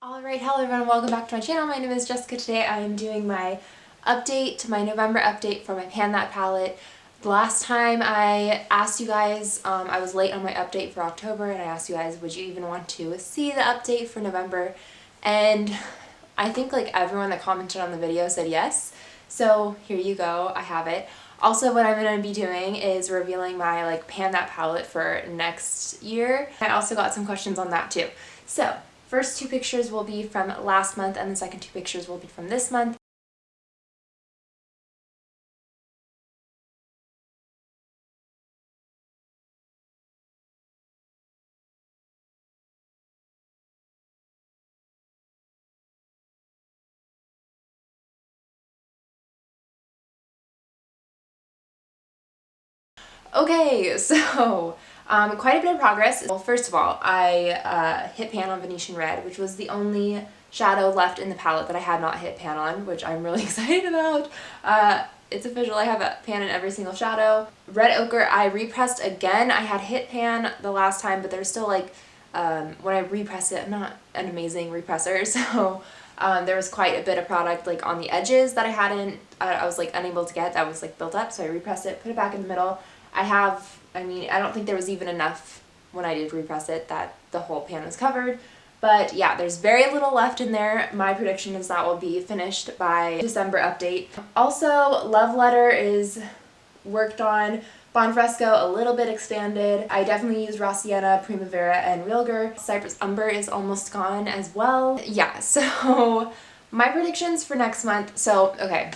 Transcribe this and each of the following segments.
Alright, hello everyone, welcome back to my channel. My name is Jessica. Today I am doing my update, my November update for my Pan That palette. The last time I asked you guys, I was late on my update for October, and I asked you guys, would you even want to see the update for November? And I think like everyone that commented on the video said yes. So here you go, I have it. Also, what I'm going to be doing is revealing my Pan That palette for next year. I also got some questions on that too. So first two pictures will be from last month, and the second two pictures will be from this month. Okay, so quite a bit of progress. Well, first of all, I hit pan on Venetian Red, which was the only shadow left in the palette that I had not hit pan on, which I'm really excited about. It's official, I have a pan in every single shadow. Red Ochre, I repressed again. I had hit pan the last time, but there's still when I repress it, I'm not an amazing represser, so there was quite a bit of product on the edges that I was unable to get, that was built up, so I repressed it, put it back in the middle. I don't think there was even enough when I did repress it that the whole pan was covered. But yeah, there's very little left in there. My prediction is that will be finished by December update. Also, Love Letter is worked on. Bonfresco, a little bit expanded. I definitely used Raw Sienna, Primavera, and Realgar. Cypress Umber is almost gone as well. Yeah, so my predictions for next month. So, okay.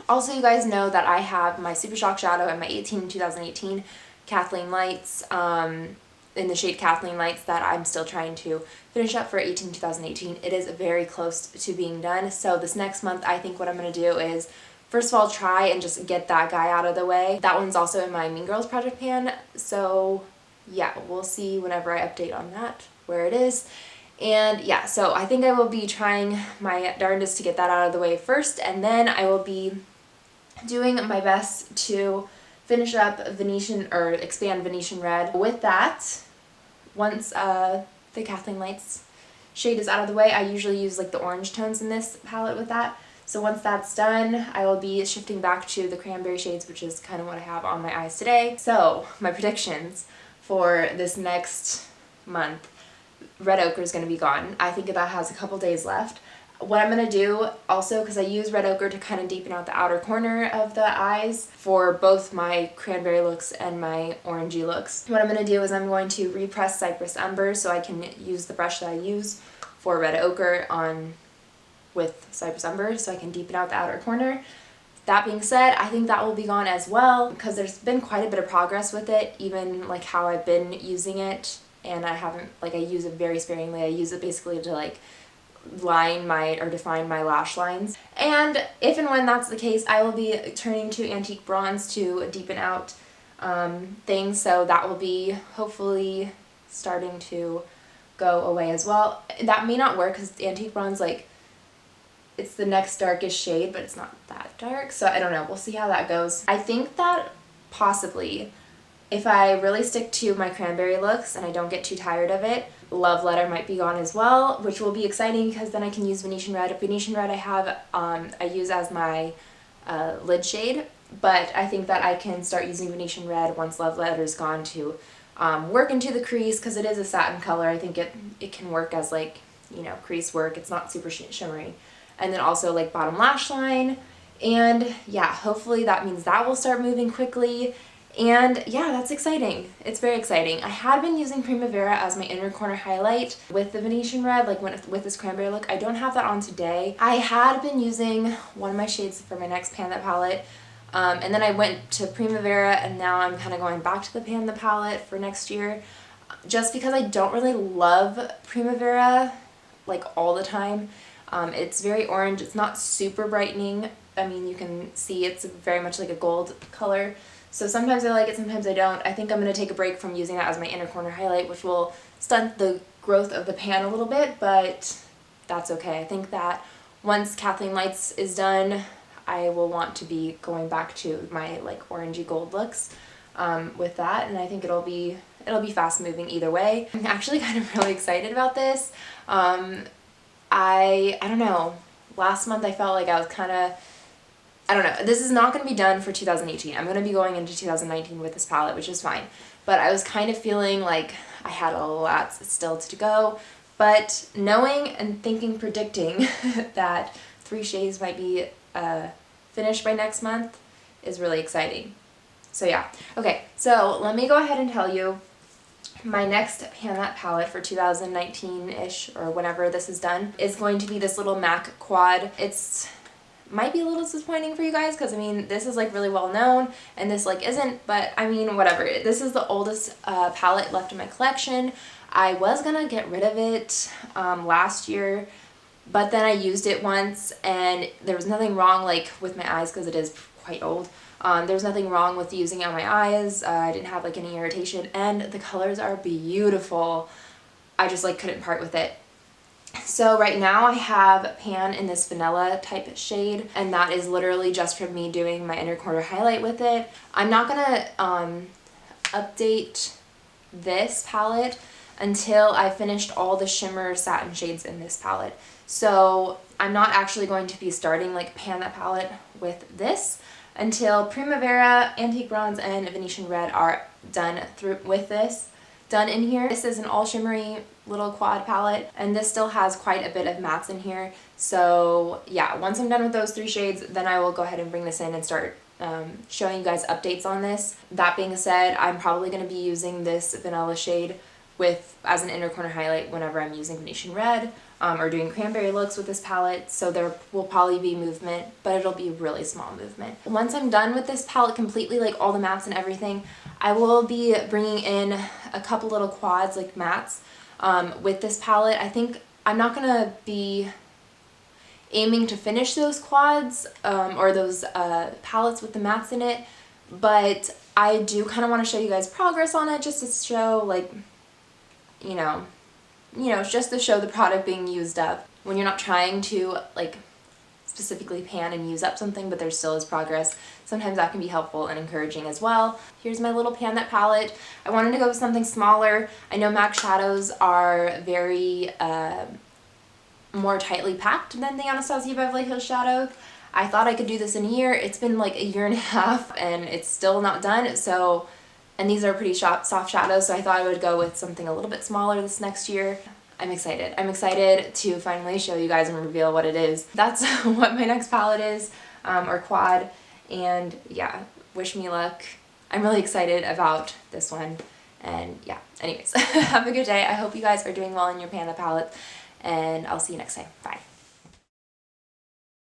Also, you guys know that I have my Super Shock Shadow and my 2018 Kathleen Lights in the shade Kathleen Lights that I'm still trying to finish up for 2018. It is very close to being done. So this next month, I think what I'm going to do is, first of all, try and just get that guy out of the way. That one's also in my Mean Girls project pan. So yeah, we'll see whenever I update on that, where it is. And yeah, so I think I will be trying my darndest to get that out of the way first, and then I will be doing my best to finish up expand Venetian Red. With that, once the Kathleen Lights shade is out of the way, I usually use the orange tones in this palette with that. So once that's done, I will be shifting back to the cranberry shades, which is kind of what I have on my eyes today. So my predictions for this next month. Red Ochre is going to be gone. I think that has a couple days left. What I'm going to do also, because I use Red Ochre to kind of deepen out the outer corner of the eyes for both my cranberry looks and my orangey looks. What I'm going to do is I'm going to repress Cypress Umber so I can use the brush that I use for Red Ochre with Cypress Umber so I can deepen out the outer corner. That being said, I think that will be gone as well because there's been quite a bit of progress with it, even how I've been using it. And I haven't, I use it very sparingly. I use it basically to define my lash lines. And if and when that's the case, I will be turning to Antique Bronze to deepen out things. So that will be hopefully starting to go away as well. That may not work because Antique Bronze, it's the next darkest shade, but it's not that dark. So I don't know. We'll see how that goes. I think that possibly, if I really stick to my cranberry looks and I don't get too tired of it, Love Letter might be gone as well, which will be exciting because then I can use Venetian Red. Venetian Red I use as my lid shade, but I think that I can start using Venetian Red once Love Letter is gone to work into the crease because it is a satin color. I think it can work as crease work. It's not super shimmery. And then also bottom lash line. And yeah, hopefully that means that will start moving quickly. And yeah, that's exciting. It's very exciting. I had been using Primavera as my inner corner highlight with the Venetian Red, with this cranberry look. I don't have that on today. I had been using one of my shades for my next Pan That palette, and then I went to Primavera, and now I'm kind of going back to the Pan That palette for next year, just because I don't really love Primavera all the time. It's very orange. It's not super brightening. I mean, you can see it's very much like a gold color. So sometimes I like it, sometimes I don't. I think I'm going to take a break from using that as my inner corner highlight, which will stunt the growth of the pan a little bit, but that's okay. I think that once Kathleen Lights is done, I will want to be going back to my orangey gold looks with that, and I think it'll be fast moving either way. I'm actually kind of really excited about this. I don't know, last month I felt like I was kind of, I don't know, this is not going to be done for 2018. I'm going to be going into 2019 with this palette, which is fine. But I was kind of feeling like I had a lot still to go. But knowing and thinking, predicting that 3 shades might be finished by next month is really exciting. So yeah. Okay, so let me go ahead and tell you my next Pan palette for 2019-ish, or whenever this is done, is going to be this little MAC quad. It's might be a little disappointing for you guys because I mean this is like really well known and this like isn't, but I mean whatever. This is the oldest palette left in my collection. I was gonna get rid of it last year, but then I used it once and there was nothing wrong like with my eyes because it is quite old. There was nothing wrong with using it on my eyes. I didn't have like any irritation and the colors are beautiful. I just like couldn't part with it. So right now I have Pan in this vanilla type shade, and that is literally just from me doing my inner corner highlight with it. I'm not gonna update this palette until I finished all the shimmer satin shades in this palette. So I'm not actually going to be starting like Pan that palette with this until Primavera, Antique Bronze, and Venetian Red are done done in here. This is an all shimmery little quad palette, and this still has quite a bit of mattes in here. So yeah, once I'm done with those 3 shades, then I will go ahead and bring this in and start showing you guys updates on this. That being said, I'm probably going to be using this vanilla shade as an inner corner highlight whenever I'm using Venetian Red or doing cranberry looks with this palette, so there will probably be movement, but it'll be really small movement. Once I'm done with this palette completely, like all the mattes and everything, I will be bringing in a couple little quads like mattes with this palette. I think I'm not going to be aiming to finish those quads or those palettes with the mattes in it, but I do kind of want to show you guys progress on it just to show like, you know, just to show the product being used up when you're not trying to like specifically pan and use up something, but there still is progress. Sometimes that can be helpful and encouraging as well. Here's my little Pan That palette. I wanted to go with something smaller. I know MAC shadows are very more tightly packed than the Anastasia Beverly Hills shadow. I thought I could do this in a year. It's been like a year and a half and it's still not done. So, and these are pretty soft shadows, so I thought I would go with something a little bit smaller this next year. I'm excited. I'm excited to finally show you guys and reveal what it is. That's what my next palette is, or quad, and yeah, wish me luck. I'm really excited about this one, and yeah, anyways, have a good day. I hope you guys are doing well in your Pan That palette, and I'll see you next time. Bye.